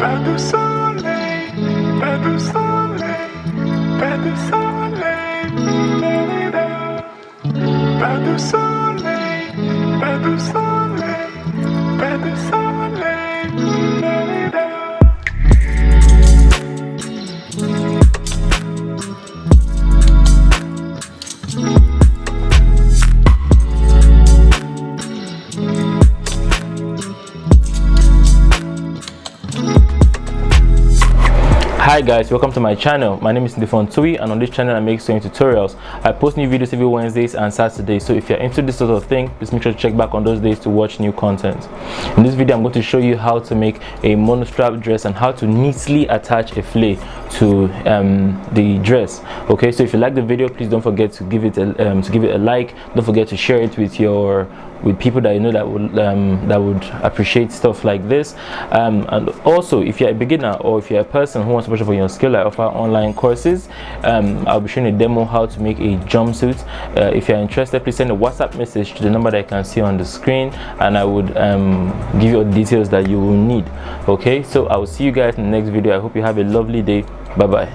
Pas de soleil, pas de soleil, pas de soleil, pas de soleil, pas de soleil, pas de soleil. Hi guys, welcome to my channel. My name is Ndifon Ntui, and on this channel I make sewing tutorials. I post new videos every Wednesdays and Saturdays, so if you're into this sort of thing, please make sure to check back on those days to watch new content. In this video I'm going to show you how to make a monostrap dress and how to neatly attach a flay to the dress. Okay, so if you like the video, please don't forget to give it a like. Don't forget to share it with people that you know that would appreciate stuff like this, and also if you're a beginner or if you're a person who wants to brush up on your skill, I offer online courses. I'll be showing a demo how to make a jumpsuit. If you're interested, please send a WhatsApp message to the number that you can see on the screen, and I would give you all the details that you will need. Okay, so I will see you guys in the next video. I hope you have a lovely day. Bye bye.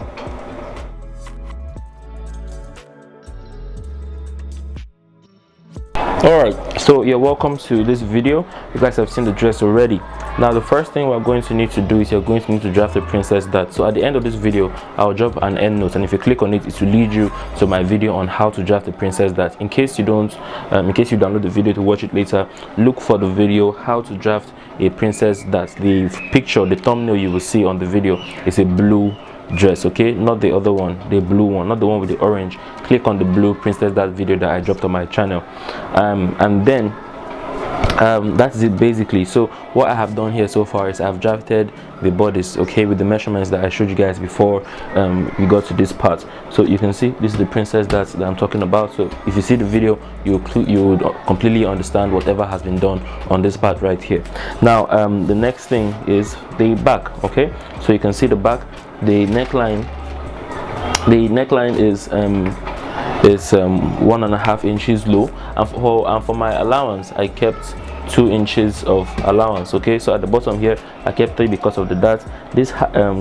Alright, so you're welcome to this video. You guys have seen the dress already. Now the first thing we're going to need to do is you're going to need to draft the princess dart. So at the end of this video I'll drop an end note, and if you click on it, it will lead you to my video on how to draft the princess dart. In case you download the video to watch it later, look for the video how to draft a princess dart. The picture, the thumbnail you will see on the video is a blue dress, okay, not the other one, the blue one, not the one with the orange. Click on the blue princess dart video that I dropped on my channel, and then that's it basically. So what I have done here so far is I've drafted the bodice, okay, with the measurements that I showed you guys before we got to this part. So you can see this is the princess that I'm talking about. So if you see the video, you would completely understand whatever has been done on this part right here. Now the next thing is the back, okay. So you can see the back. The neckline is 1.5 inches low, and for my allowance I kept 2 inches of allowance, okay. So at the bottom here I kept 3 because of the dart. This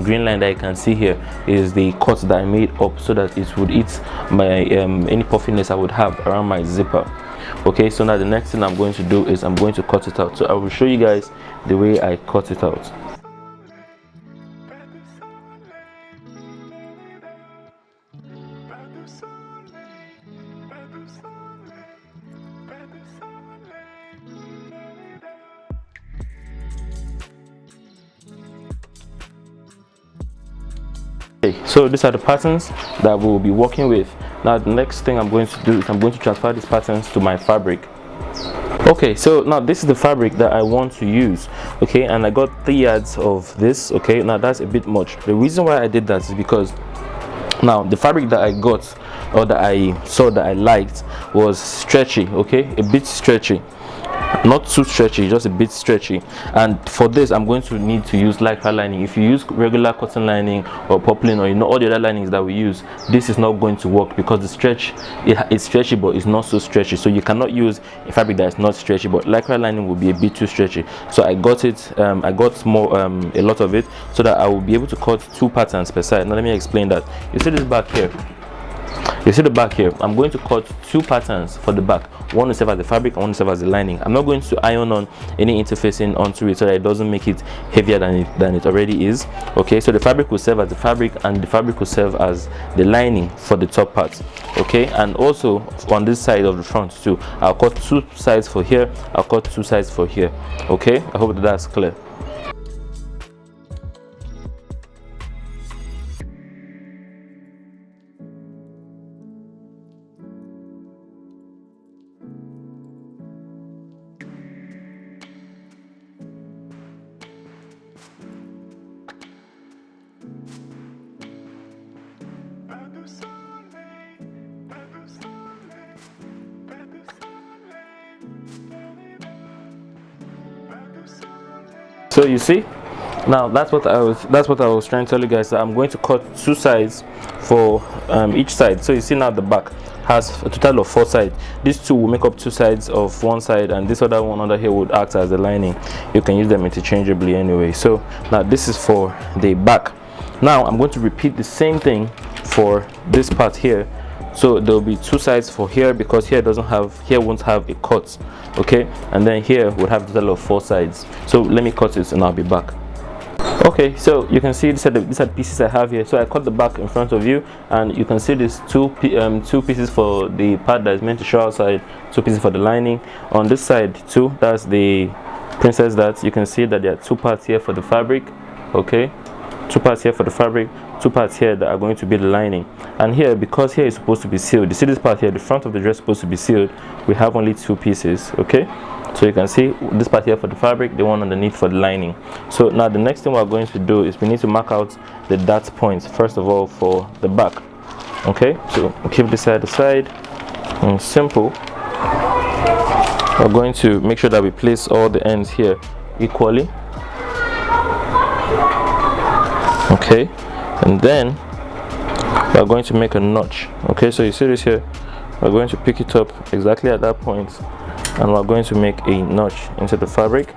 green line that you can see here is the cut that I made up so that it would eat my any puffiness I would have around my zipper. Okay, so now the next thing I'm going to do is I'm going to cut it out. So I will show you guys the way I cut it out. Okay, so these are the patterns that we'll be working with. Now the next thing I'm going to do is I'm going to transfer these patterns to my fabric. Okay, so now this is the fabric that I want to use, okay, and I got 3 yards of this. Okay, now that's a bit much. The reason why I did that is because now the fabric that I got, or that I saw that I liked, was stretchy, okay, a bit stretchy, not too stretchy, just a bit stretchy. And for this I'm going to need to use lycra lining. If you use regular cotton lining or poplin, or all the other linings that we use, this is not going to work because the stretch, it's stretchy but it's not so stretchy. So you cannot use a fabric that is not stretchy, but lycra lining will be a bit too stretchy. So I got it, I got more a lot of it, so that I will be able to cut 2 patterns per side. Now let me explain that. You see this back here, you see the back here, I'm going to cut 2 patterns for the back. One will serve as the fabric and one will serve as the lining. I'm not going to iron on any interfacing onto it so that it doesn't make it heavier than it already is. Okay, so the fabric will serve as the fabric and the fabric will serve as the lining for the top part. Okay, and also on this side of the front too, I'll cut 2 sides for here, I'll cut 2 sides for here. Okay, I hope that's clear. So you see, now that's what I was trying to tell you guys, that I'm going to cut 2 sides for each side. So you see now the back, has a total of 4 sides. These two will make up 2 sides of one side, and this other one under here would act as the lining. You can use them interchangeably anyway. So now this is for the back. Now I'm going to repeat the same thing for this part here. So there will be 2 sides for here, because here won't have a cut, okay, and then here would have a total of 4 sides. So let me cut it and I'll be back. Okay, so you can see these are the pieces I have here. So I cut the back in front of you, and you can see these two pieces for the part that is meant to show outside, 2 pieces for the lining. On this side too, that's the princess that you can see that there are 2 parts here for the fabric, okay, 2 parts here for the fabric, 2 parts here that are going to be the lining. And here, because here is supposed to be sealed, you see this part here, the front of the dress is supposed to be sealed, we have only 2 pieces, okay. So you can see this part here for the fabric, the one underneath for the lining. So now the next thing we're going to do is we need to mark out the dart points first of all for the back, okay. So we'll keep this side aside, and simple. We're going to make sure that we place all the ends here equally, okay, and then we're going to make a notch, okay. So you see this here, we're going to pick it up exactly at that point, and we're going to make a notch into the fabric,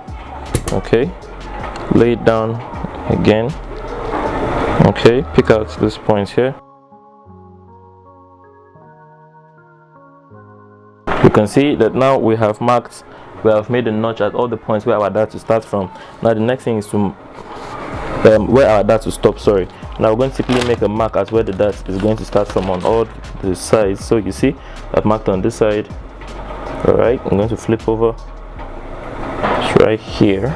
okay. Lay it down again, okay. Pick out this point here. You can see that now we have made a notch at all the points where our dart to start from. Now the next thing is to where our dart to stop, sorry. Now we're going to simply make a mark at where the dart is going to start from on all the sides. So you see I've marked on this side. All right, I'm going to flip over. It's right here,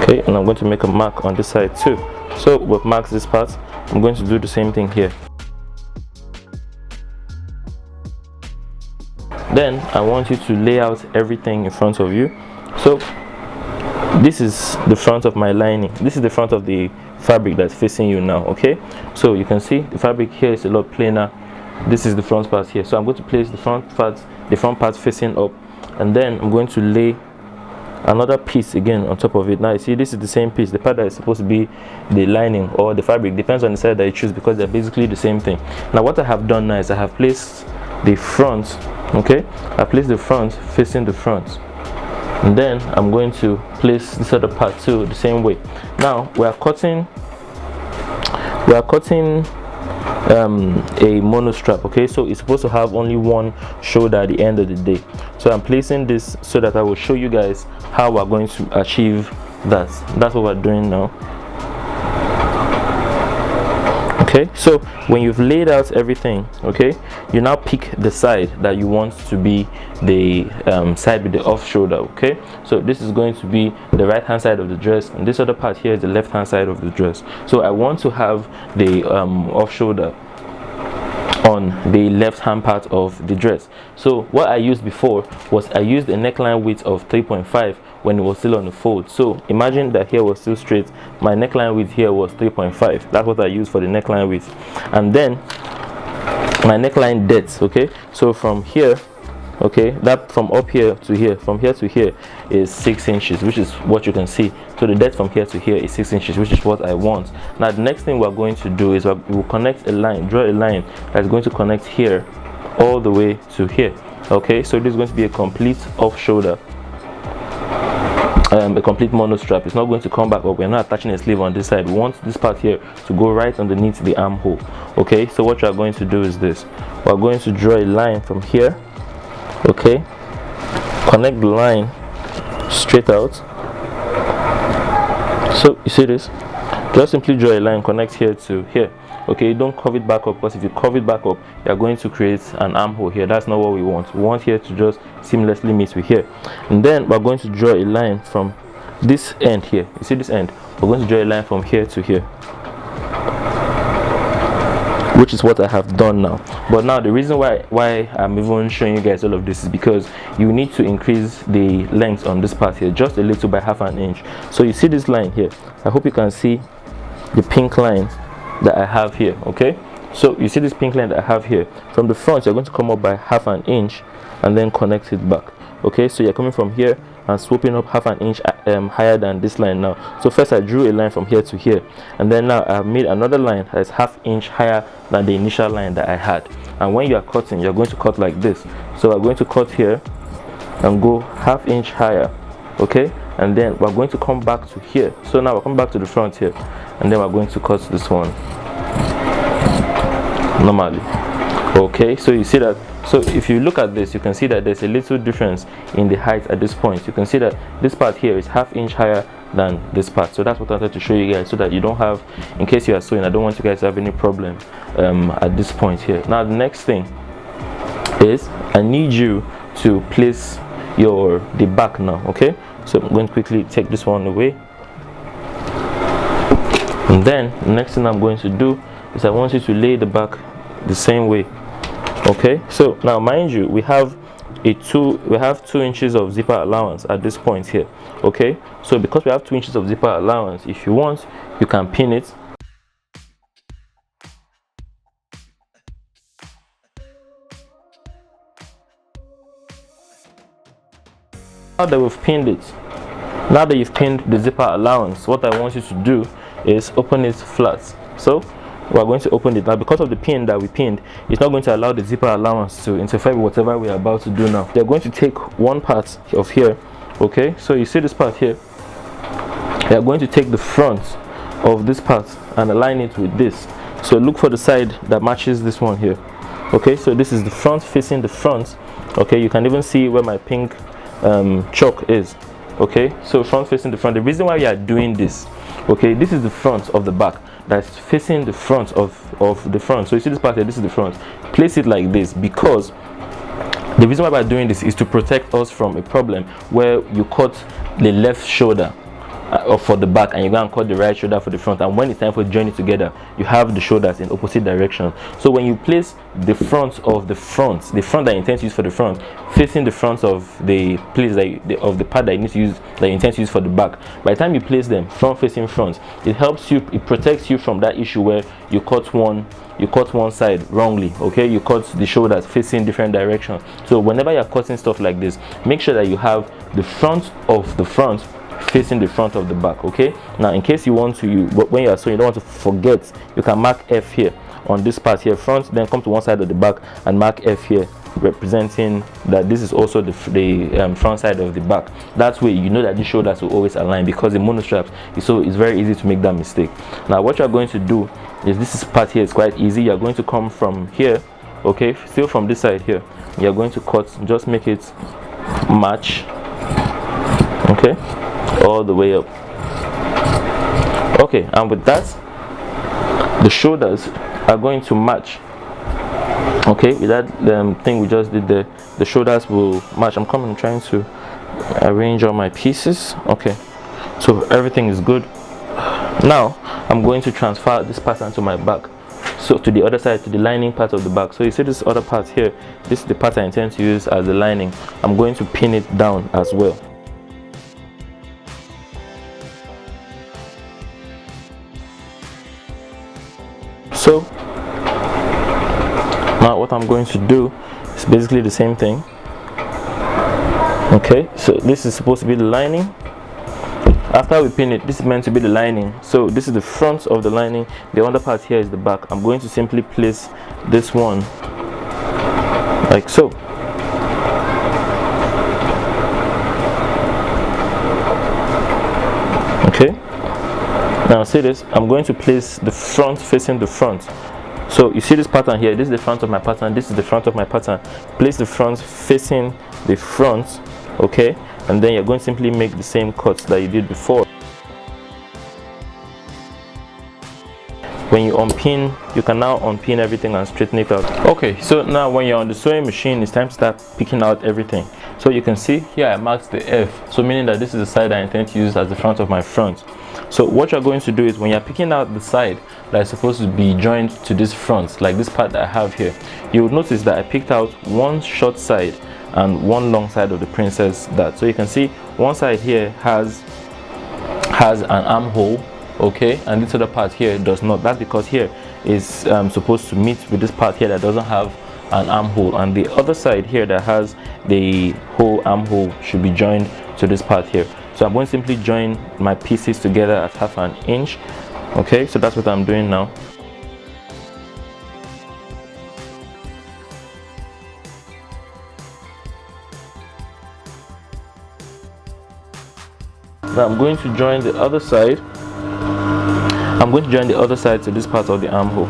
okay, and I'm going to make a mark on this side too. So we've marked this part. I'm going to do the same thing here. Then I want you to lay out everything in front of you. So this is the front of my lining, this is the front of the fabric that's facing you now, okay. So you can see the fabric here is a lot plainer. This is the front part here, so I'm going to place the front part facing up, and then I'm going to lay another piece again on top of it. Now you see this is the same piece, the part that is supposed to be the lining or the fabric, depends on the side that you choose, because they're basically the same thing. Now what I have done now is I have placed the front, okay, I placed the front facing the front, and then I'm going to place this other part too the same way. Now we are cutting a monostrap, okay. So it's supposed to have only one shoulder at the end of the day. So I'm placing this so that I will show you guys how we're going to achieve that. That's what we're doing now, okay. So when you've laid out everything, okay, you now pick the side that you want to be the side with the off shoulder, okay. So this is going to be the right hand side of the dress, and this other part here is the left hand side of the dress. So I want to have the off shoulder on the left hand part of the dress. So what I used before was I used a neckline width of 3.5 when it was still on the fold. So imagine that here was still straight, my neckline width here was 3.5. That's what I used for the neckline width, and then my neckline depth, okay. So from here, okay, that from up here to here, from here to here is 6 inches, which is what you can see. So the depth from here to here is 6 inches, which is what I want. Now the next thing we're going to do is we will connect a line, draw a line that's going to connect here all the way to here, okay. So this is going to be a complete off shoulder, a complete monostrap. It's not going to come back up. We're not attaching a sleeve on this side. We want this part here to go right underneath the armhole, okay. So what you're going to do is this: we're going to draw a line from here, okay, connect the line straight out. So you see this, just simply draw a line, connect here to here, okay. Don't curve it back up, because if you curve it back up, you're going to create an armhole here. That's not what we want. We want here to just seamlessly meet with here. And then we're going to draw a line from this end here. You see this end? We're going to draw a line from here to here, which is what I have done now. But now the reason why I'm even showing you guys all of this is because you need to increase the length on this part here just a little, by ½ an inch. So you see this line here, I hope you can see the pink line that I have here, okay. So you see this pink line that I have here, from the front you're going to come up by ½ an inch and then connect it back, Okay, so you're coming from here and swooping up half an inch higher than this line now. So first I drew a line from here to here, and then now I've made another line that's half inch higher than the initial line that I had. And when you are cutting, you're going to cut like this. So we're going to cut here and go half inch higher, okay, and then we're going to come back to here. So now we're coming back to the front here, and then we're going to cut this one normally. Okay, so you see that. So if you look at this, you can see that there's a little difference in the height at this point. You can see that this part here is half inch higher than this part. So that's what I wanted to show you guys, so that you don't have, in case you are sewing, I don't want you guys to have any problem at this point here. Now the next thing is I need you to place the back now. Okay, so I'm going to quickly take this one away, and then the next thing I'm going to do is I want you to lay the back the same way. Okay, so now mind you, we have 2 inches of zipper allowance at this point here. Okay, so because we have 2 inches of zipper allowance, if you want, you can pin it. Now that we've pinned it, now that you've pinned the zipper allowance, what I want you to do is open it flat. So we're going to open it now. Because of the pin that we pinned, it's not going to allow the zipper allowance to interfere with whatever we're about to do now. They're going to take one part of here. Okay, so you see this part here, they're going to take the front of this part and align it with this. So look for the side that matches this one here. Okay, so this is the front facing the front. Okay, you can even see where my pink chalk is. Okay, so front facing the front. The reason why we are doing this, okay, this is the front of the back that's facing the front of the front. So you see this part here, this is the front. Place it like this, because the reason why we're doing this is to protect us from a problem where you cut the left shoulder for the back and you go and cut the right shoulder for the front, and when it's time for join it together, you have the shoulders in opposite direction. So when you place the front of the front that you intend to use for the front facing the front of the place of the part that you need to use, that you intend to use for the back, by the time you place them front facing front, it helps you, it protects you from that issue where you cut one side wrongly. Okay, you cut the shoulders facing different directions. So whenever you're cutting stuff like this, make sure that you have the front of the front facing the front of the back. Okay, now in case you want to, when you are sewing, you don't want to forget, you can mark F here on this part here front, then come to one side of the back and mark F here, representing that this is also the front side of the back. That way you know that the shoulders will always align, because the monostraps, so it's very easy to make that mistake. Now what you're going to do is, this part here is quite easy. You're going to come from here, okay, still from this side here, you're going to cut, just make it match, okay, all the way up. Okay, and with that, the shoulders are going to match. Okay, with that thing we just did there, the shoulders will match. I'm trying to arrange all my pieces. Okay, so everything is good. Now I'm going to transfer this pattern to my back, so to the other side, to the lining part of the back. So you see this other part here, this is the part I intend to use as the lining. I'm going to pin it down as well. So now what I'm going to do is basically the same thing. Okay, so this is supposed to be the lining. After we pin it, this is meant to be the lining. So this is the front of the lining, the other part here is the back. I'm going to simply place this one like so. Okay, now see this, I'm going to place the front facing the front. So you see this pattern here, this is the front of my pattern, this is the front of my pattern. Place the front facing the front, okay, and then you're going to simply make the same cuts that you did before. When you unpin, you can now unpin everything and straighten it out. Okay, so now when you're on the sewing machine, it's time to start picking out everything. So you can see here I marked the F, so meaning that this is the side I intend to use as the front of my front. So what you're going to do is, when you're picking out the side that is supposed to be joined to this front, like this part that I have here, you will notice that I picked out one short side and one long side of the princess dart. So you can see one side here has an armhole, okay, and this other part here does not. That's because here is supposed to meet with this part here that doesn't have an armhole, and the other side here that has the whole armhole should be joined to this part here. So I'm going to simply join my pieces together at 1/2 inch. Okay, so that's what I'm doing now. Now I'm going to join the other side. I'm going to join the other side to this part of the armhole.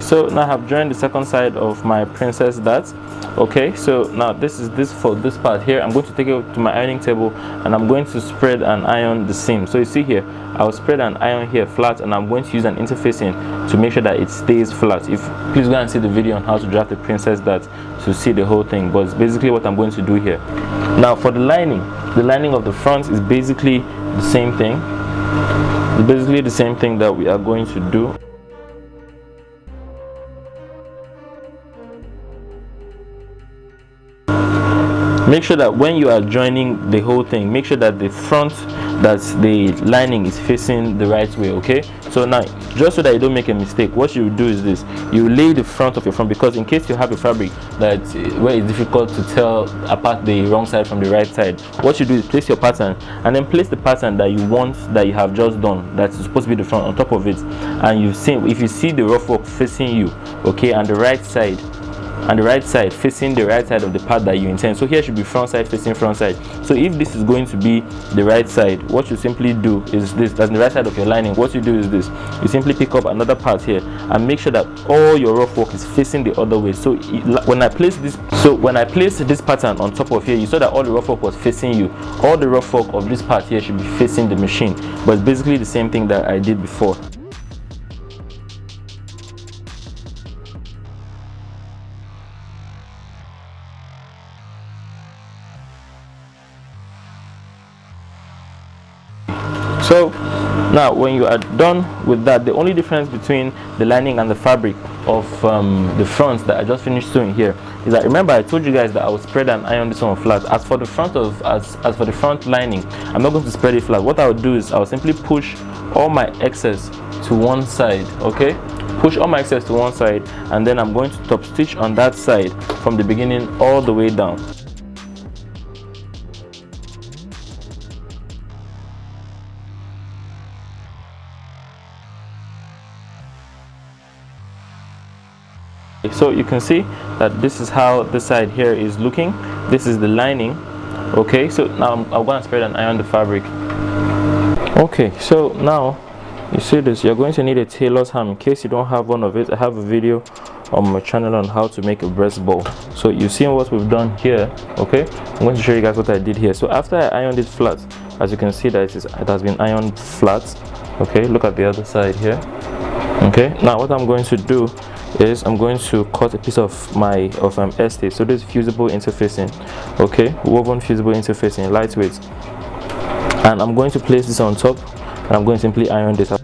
So now I have joined the second side of my princess dart. Okay, so now this is this for this part here. I'm going to take it to my ironing table and I'm going to spread and iron the seam. So you see here, I'll spread and iron here flat, and I'm going to use an interfacing to make sure that it stays flat. Please go and see the video on how to draft the princess dart to see the whole thing, but it's basically what I'm going to do here. Now for the lining of the front is basically the same thing. It's basically the same thing that we are going to do. Make sure that when you are joining the whole thing, make sure that the front, that the lining is facing the right way. Okay, so now just so that you don't make a mistake, what you do is this: you lay the front of your front, because in case you have a fabric that where it's difficult to tell apart the wrong side from the right side, what you do is place your pattern and then place the pattern that you want, that you have just done, that's supposed to be the front, on top of it. And you see, if you see the rough work facing you, okay, and the right side facing the right side of the part that you intend. So here should be front side facing front side. So if this is going to be the right side, what you simply do is this: that's the right side of your lining. What you do is this: you simply pick up another part here and make sure that all your rough work is facing the other way. So when I place this pattern on top of here, you saw that all the rough work was facing you. All the rough work of this part here should be facing the machine, but it's basically the same thing that I did before. So now when you are done with that, the only difference between the lining and the fabric of the front that I just finished sewing here is that, remember I told you guys that I will spread and iron this one flat. As for the front lining, I'm not going to spread it flat. What I will do is I will simply push all my excess to one side. Okay, push all my excess to one side, and then I'm going to top stitch on that side from the beginning all the way down. So you can see that this is how this side here is looking. This is the lining. Okay, so now I'm going to spread and iron the fabric. Okay, so now you see this, you're going to need a tailor's ham. In case you don't have one of it, I have a video on my channel on how to make a breast ball. So you've seen what we've done here. Okay, I'm going to show you guys what I did here. So after I ironed it flat, as you can see that it has been ironed flat. Okay, look at the other side here. Okay, now what I'm going to do is I'm going to cut a piece of my este. So this is fusible interfacing. Okay, woven fusible interfacing, lightweight, and I'm going to place this on top and I'm going to simply iron this up.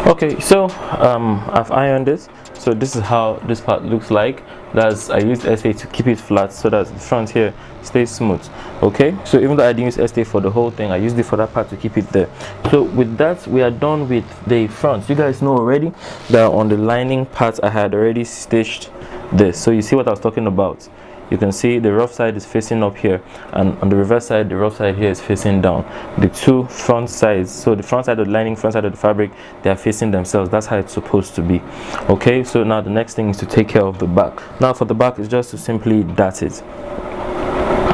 Okay, so I've ironed it. So this is how this part looks like. That's, I used SA to keep it flat so that the front here stays smooth. Okay, so even though I didn't use SA for the whole thing, I used it for that part to keep it there. So with that, we are done with the front. You guys know already that on the lining part I had already stitched this. So you see what I was talking about. You can see the rough side is facing up here, and on the reverse side, the rough side here is facing down. The two front sides, so the front side of the lining, front side of the fabric, they are facing themselves. That's how it's supposed to be. Okay, so now the next thing is to take care of the back. Now for the back is just to simply dart it.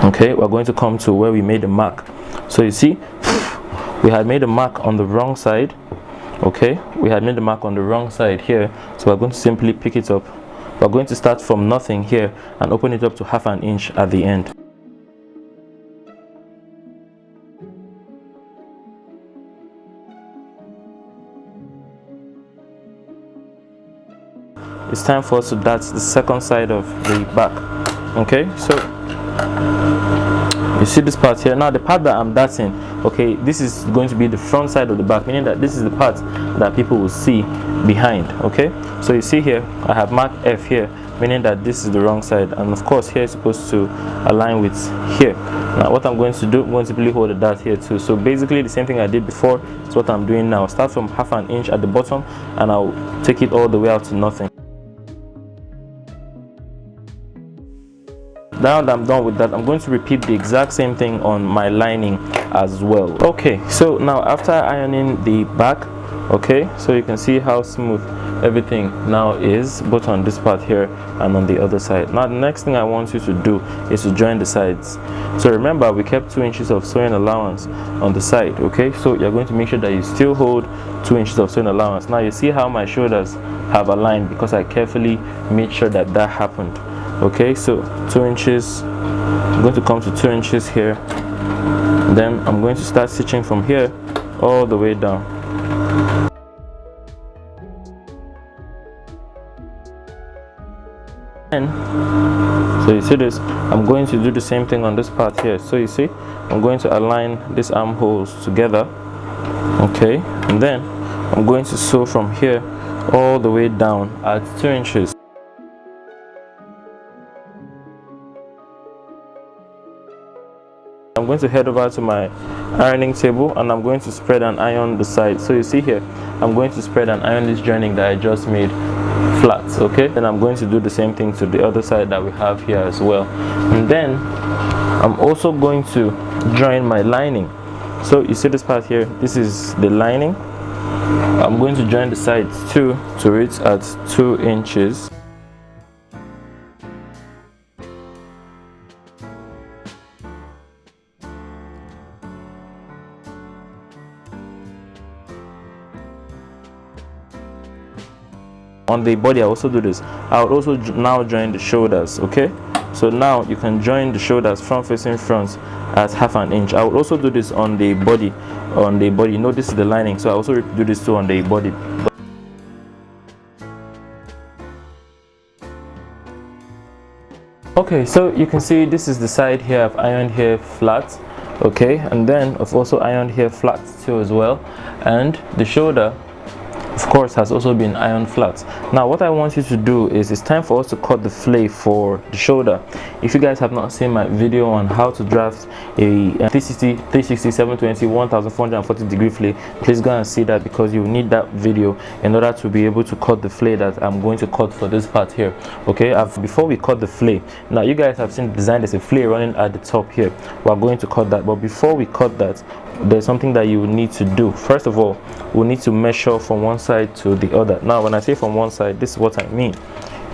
Okay, we're going to come to where we made the mark. So you see, we had made a mark on the wrong side. Okay, we had made the mark on the wrong side here, so we're going to simply pick it up. We're going to start from nothing here and open it up to 1/2 inch at the end. It's time for us to dart the second side of the back. Okay, so You see this part here. Now the part that I'm darting, okay, this is going to be the front side of the back, meaning that this is the part that people will see behind. Okay, so you see here I have marked F here, meaning that this is the wrong side, and of course here is supposed to align with here. Now what I'm going to do, I'm going to simply hold the dart here too. So basically the same thing I did before is what I'm doing now. Start from 1/2 inch at the bottom and I'll take it all the way out to nothing. Now that I'm done with that, I'm going to repeat the exact same thing on my lining as well. Okay, so now after ironing the back, okay, so you can see how smooth everything now is, both on this part here and on the other side. Now the next thing I want you to do is to join the sides. So remember, we kept 2 inches of sewing allowance on the side. Okay, so you're going to make sure that you still hold 2 inches of sewing allowance. Now you see how my shoulders have aligned because I carefully made sure that that happened. Okay, so 2 inches, I'm going to come to 2 inches here, then I'm going to start stitching from here all the way down. And so you see this, I'm going to do the same thing on this part here. So you see, I'm going to align these armholes together, okay, and then I'm going to sew from here all the way down at 2 inches. I'm going to head over to my ironing table and I'm going to spread and iron the side. So you see here, I'm going to spread and iron this joining that I just made flat. Okay, and I'm going to do the same thing to the other side that we have here as well. And then I'm also going to join my lining. So you see this part here, this is the lining. I'm going to join the sides too to it at 2 inches. On the body I also do this. I would also now join the shoulders. Okay, so now you can join the shoulders front facing front at 1/2 inch. I would also do this on the body. You know, this is the lining, so I also do this too on the body. Okay, so you can see this is the side here. I've ironed here flat, okay, and then I've also ironed here flat too as well, and the shoulder of course has also been ironed flat. Now what I want you to do is, it's time for us to cut the fillet for the shoulder. If you guys have not seen my video on how to draft a 360, 720, 1440 degree fillet, please go and see that, because you need that video in order to be able to cut the fillet that I'm going to cut for this part here. Okay, before we cut the fillet, now you guys have seen the design, there's a fillet running at the top here. We're going to cut that, but before we cut that, there's something that you need to do. First of all, we need to measure from one side to the other. Now when I say from one side, this is what I mean.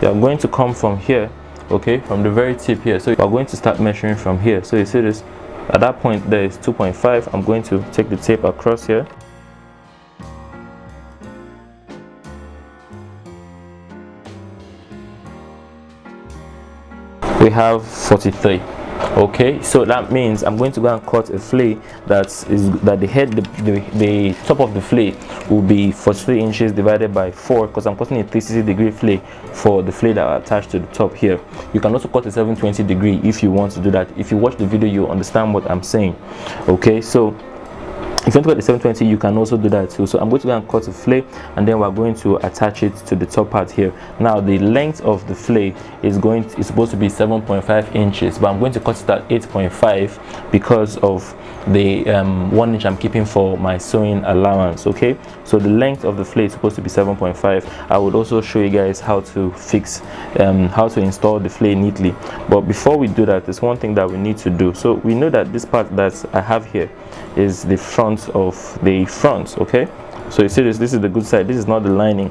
You're going to come from here, okay, from the very tip here. So you're going to start measuring from here. So you see this, at that point there is 2.5. I'm going to take the tape across here. We have 43. Okay, so that means I'm going to go and cut a fillet that the top of the fillet will be 43 inches divided by 4, because I'm cutting a 360 degree fillet for the fillet that are attached to the top here. You can also cut a 720 degree if you want to do that. If you watch the video, you'll understand what I'm saying. Okay, so if you want to cut the 720, you can also do that too. So I'm going to go and cut a fillet, and then we're going to attach it to the top part here. Now the length of the fillet is supposed to be 7.5 inches, but I'm going to cut it at 8.5 because of the 1 inch I'm keeping for my sewing allowance. Okay, so the length of the fillet is supposed to be 7.5. I would also show you guys how to fix how to install the fillet neatly, but before we do that, there's one thing that we need to do. So we know that this part that I have here is the front of the front. Okay, so you see this is the good side, this is not the lining.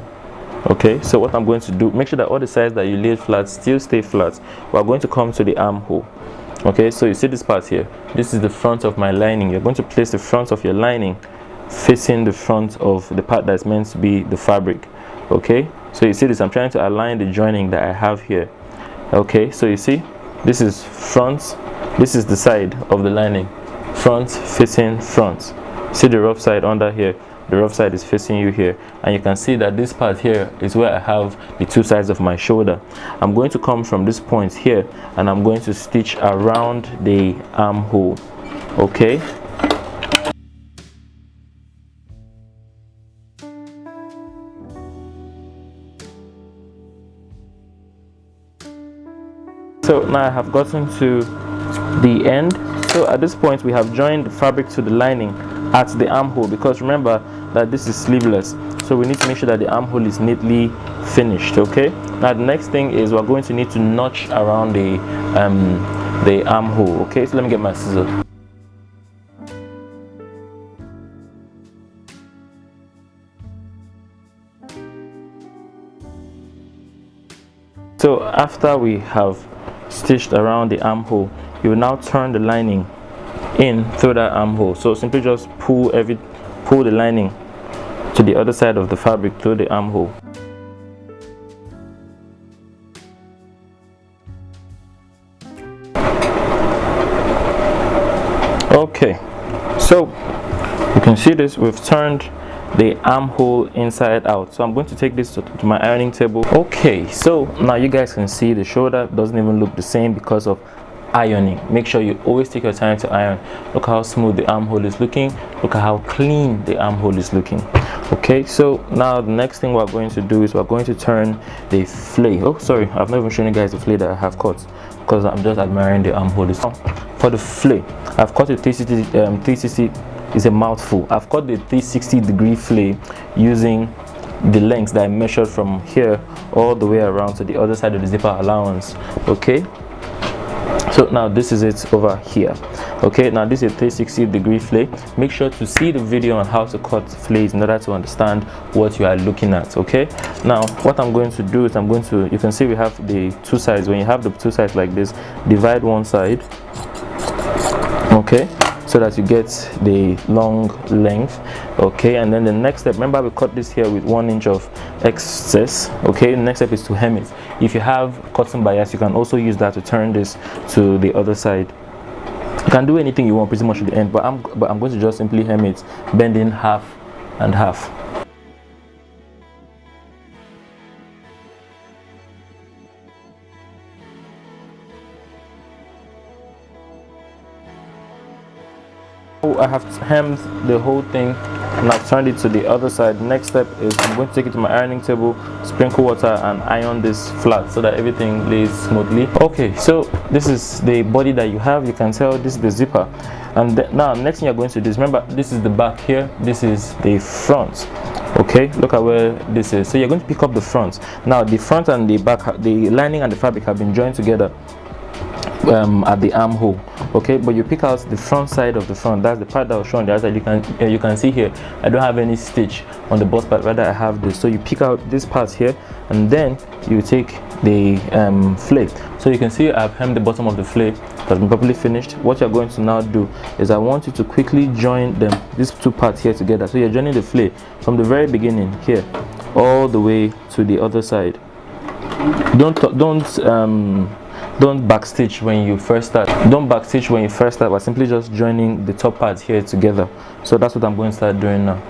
Okay, so what I'm going to do, make sure that all the sides that you laid flat still stay flat. We're going to come to the armhole. Okay, so you see this part here, this is the front of my lining. You're going to place the front of your lining facing the front of the part that's meant to be the fabric. Okay, so you see this, I'm trying to align the joining that I have here. Okay, so you see this is front, this is the side of the lining, front facing front. See the rough side under here, the rough side is facing you here, and you can see that this part here is where I have the two sides of my shoulder. I'm going to come from this point here and I'm going to stitch around the armhole. Okay, so now I have gotten to the end. So at this point we have joined the fabric to the lining at the armhole, because remember that this is sleeveless, so we need to make sure that the armhole is neatly finished. Okay, now the next thing is we're going to need to notch around the armhole. Okay, so let me get my scissors. So after we have stitched around the armhole, you will now turn the lining in through that armhole. So simply just pull the lining to the other side of the fabric through the armhole. Okay, so you can see this, we've turned the armhole inside out. So I'm going to take this to my ironing table. Okay, so now you guys can see the shoulder doesn't even look the same because of ironing. Make sure you always take your time to iron. Look how smooth the armhole is looking, look at how clean the armhole is looking. Okay, so now the next thing we're going to do is we're going to turn the fillet. Oh sorry, I've not even shown you guys the fillet that I have cut, because I'm just admiring the armhole. For the fillet, I've cut a 360 is a mouthful. I've cut the 360-degree fillet using the lengths that I measured from here all the way around to the other side of the zipper allowance. Okay, so now this is it over here. Okay, now this is a 360-degree fillet. Make sure to see the video on how to cut fillets in order to understand what you are looking at. Okay, now what I'm going to do is you can see we have the two sides. When you have the two sides like this, divide one side, okay, so that you get the long length. Okay, and then the next step, remember we cut this here with 1 inch of excess. Okay, the next step is to hem it. If you have cotton bias, you can also use that to turn this to the other side. You can do anything you want pretty much at the end, but I'm going to just simply hem it, bending half and half. I have hemmed the whole thing and I've turned it to the other side. The next step is I'm going to take it to my ironing table, sprinkle water and iron this flat so that everything lays smoothly. Okay, so this is the body that you have. You can tell this is the zipper, and now next thing you're going to do is, remember this is the back here, this is the front. Okay, look at where this is. So you're going to pick up the front. Now the front and the back, the lining and the fabric have been joined together at the armhole. Okay, but you pick out the front side of the front. That's the part that was shown on the other side. You can see here I don't have any stitch on the bust part, rather I have this. So you pick out this part here and then you take the fillet. So you can see I've hemmed the bottom of the fillet, that's been properly finished. What you're going to now do is I want you to quickly join these two parts here together. So you're joining the fillet from the very beginning here all the way to the other side. Don't backstitch when you first start. Don't backstitch when you first start, but simply just joining the top parts here together. So that's what I'm going to start doing now.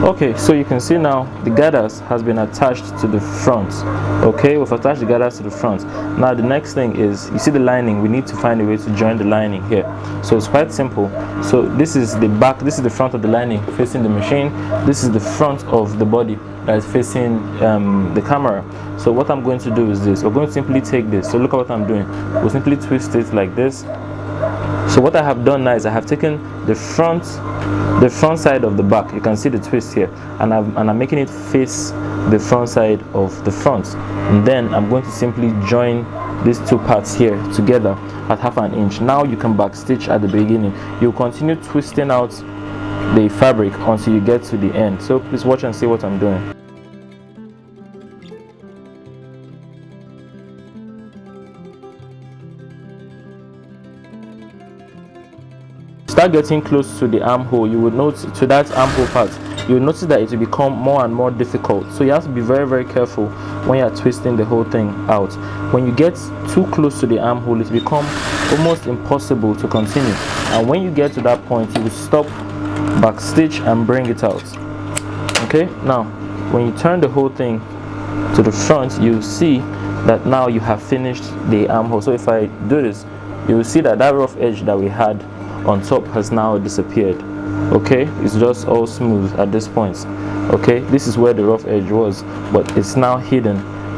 Okay, so you can see now the gathers has been attached to the front. Okay, we've attached the gathers to the front. Now the next thing is, you see the lining, we need to find a way to join the lining here. So it's quite simple. So this is the back, this is the front of the lining facing the machine, this is the front of the body that is facing the camera. So what I'm going to do is this, we're going to simply take this. So look at what I'm doing. We'll simply twist it like this. So what I have done now is I have taken the front side of the back. You can see the twist here, and I'm making it face the front side of the front, and then I'm going to simply join these two parts here together at 1/2 inch. Now you can backstitch at the beginning. You continue twisting out the fabric until you get to the end. So please watch and see what I'm doing. Start getting close to the armhole. You would note to that armhole part, you'll notice that it will become more and more difficult. So you have to be very, very careful when you're twisting the whole thing out. When you get too close to the armhole, it becomes almost impossible to continue. And when you get to that point, you will stop, back stitch, and bring it out. Okay, now when you turn the whole thing to the front, you'll see that now you have finished the armhole. So if I do this, you will see that that rough edge that we had on top has now disappeared. Okay, it's just all smooth at this point. Okay, this is where the rough edge was, but it's now hidden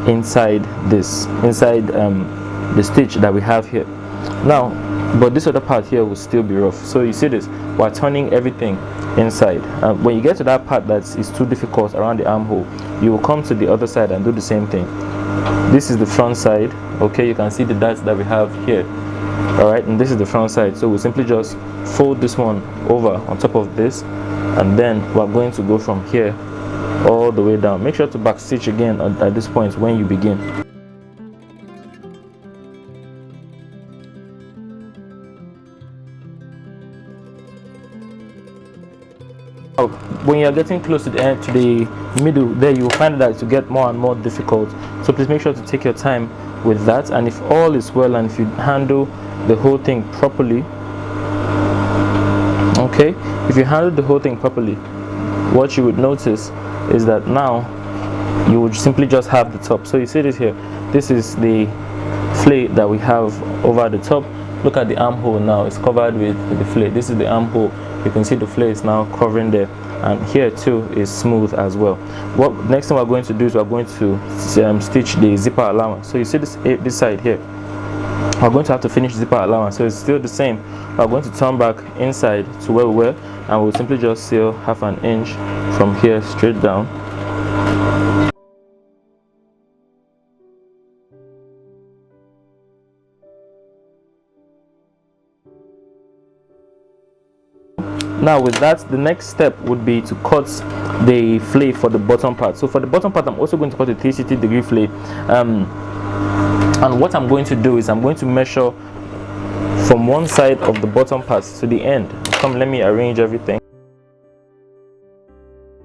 inside this, inside the stitch that we have here now. But this other part here will still be rough. So you see this, we're turning everything inside. When you get to that part that is too difficult around the armhole, you will come to the other side and do the same thing. This is the front side. Okay, you can see the dots that we have here. All right, and this is the front side. So we'll simply just fold this one over on top of this, and then we're going to go from here all the way down. Make sure to back stitch again at this point when you begin. When you're getting close to the end, to the middle there, you will find that it will get more and more difficult. So please make sure to take your time with that, and if all is well and if you handle the whole thing properly, okay, if you handle the whole thing properly, what you would notice is that now you would simply just have the top. So you see this here, this is the fillet that we have over the top. Look at the armhole now, it's covered with the fillet. This is the armhole. You can see the fillet is now covering there, and here too is smooth as well. What next thing we're going to do is we're going to stitch the zipper allowance. So you see this side here, we're going to have to finish zipper allowance. So it's still the same. We're going to turn back inside to where we were, and we'll simply just seal 1/2 inch from here straight down. Now with that, the next step would be to cut the fillet for the bottom part. So for the bottom part, I'm also going to cut a 360-degree fillet, and what I'm going to do is I'm going to measure from one side of the bottom part to the end. Come, let me arrange everything.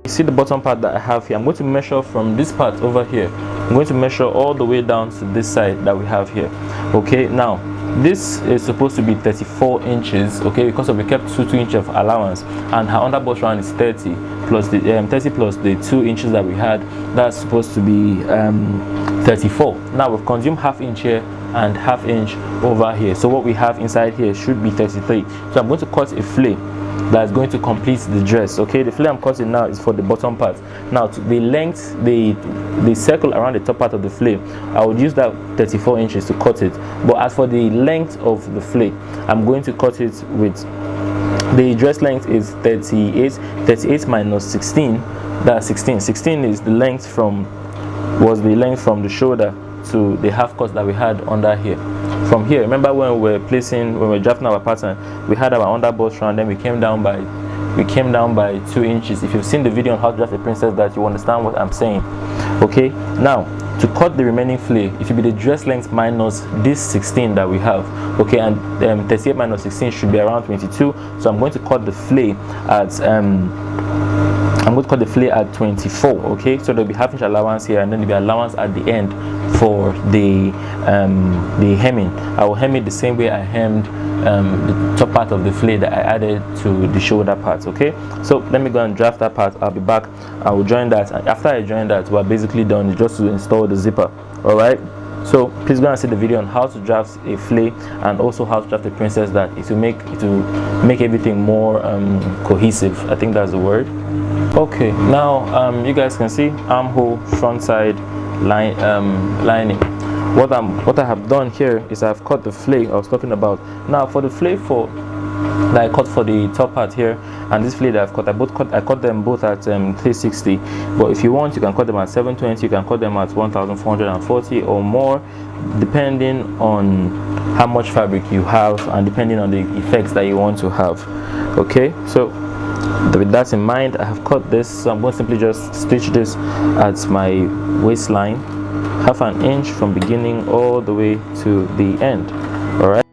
You see the bottom part that I have here, I'm going to measure from this part over here. I'm going to measure all the way down to this side that we have here. Okay, now this is supposed to be 34 inches, okay, because we kept 2 inches of allowance, and her underbust round is 30 plus the 30 plus the 2 inches that we had. That's supposed to be 34. Now we've consumed 1/2 inch here and 1/2 inch over here, so what we have inside here should be 33. So I'm going to cut a fillet that's going to complete the dress. Okay, the fillet I'm cutting now is for the bottom part. Now to the length, the circle around the top part of the fillet, I would use that 34 inches to cut it. But as for the length of the fillet, I'm going to cut it with the dress length is 38 minus 16, that's 16 is the length from the shoulder to the half cut that we had under here. From here, remember when we were drafting our pattern, we had our underbust round, then we came down by 2 inches. If you've seen the video on how to draft a princess, that you understand what I'm saying. Okay, now to cut the remaining fillet, it should be the dress length minus this 16 that we have. Okay, and 38 minus 16 should be around 22. So I'm going to cut the fillet at 24. Okay, so there'll be 1/2 inch allowance here, and then there'll be allowance at the end for the hemming. I will hem it the same way I hemmed the top part of the fillet that I added to the shoulder part. Okay, so let me go and draft that part. I'll be back. I will join that, and after I join that, we're basically done. It's just to install the zipper. All right, so please go and see the video on how to draft a fillet and also how to draft a princess. That it will make everything more cohesive. I think that's the word. Okay, now you guys can see armhole, front side lining. What I have done here is I've cut the fillet I was talking about. Now for the fillet that I cut for the top part here, and this fillet that I've cut, I cut them both at 360. But if you want, you can cut them at 720. You can cut them at 1440 or more, depending on how much fabric you have and depending on the effects that you want to have. Okay, so with that in mind, I have cut this. So I'm going to simply just stitch this at my waistline, 1/2 inch from beginning all the way to the end. All right.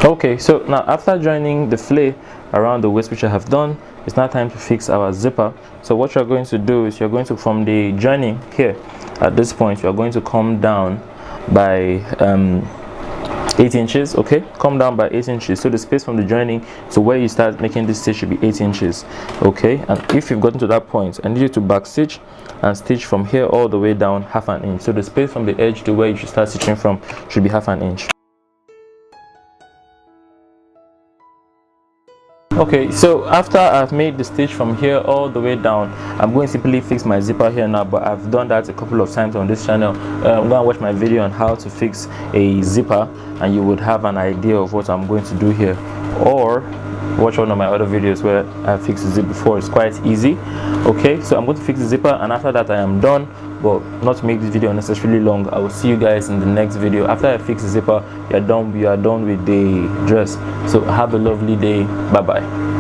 Okay, so now after joining the fillet around the waist, which I have done, it's now time to fix our zipper. So what you're going to do is you're going to, from the joining here at this point, you're going to come down by 8 inches. Okay, come down by 8 inches. So the space from the joining to where you start making this stitch should be 8 inches. Okay, and if you've gotten to that point, I need you to back stitch and stitch from here all the way down half an inch. So the space from the edge to where you should start stitching from should be half an inch. Okay, so after I've made the stitch from here all the way down, I'm going to simply fix my zipper here now, but I've done that a couple of times on this channel. Go and watch my video on how to fix a zipper and you would have an idea of what I'm going to do here, or watch one of my other videos where I fixed the zip before. It's quite easy. Okay, so I'm going to fix the zipper, and after that I am done. But not to make this video unnecessarily long, I will see you guys in the next video. After I fix the zipper, you are done with the dress. So have a lovely day. Bye bye.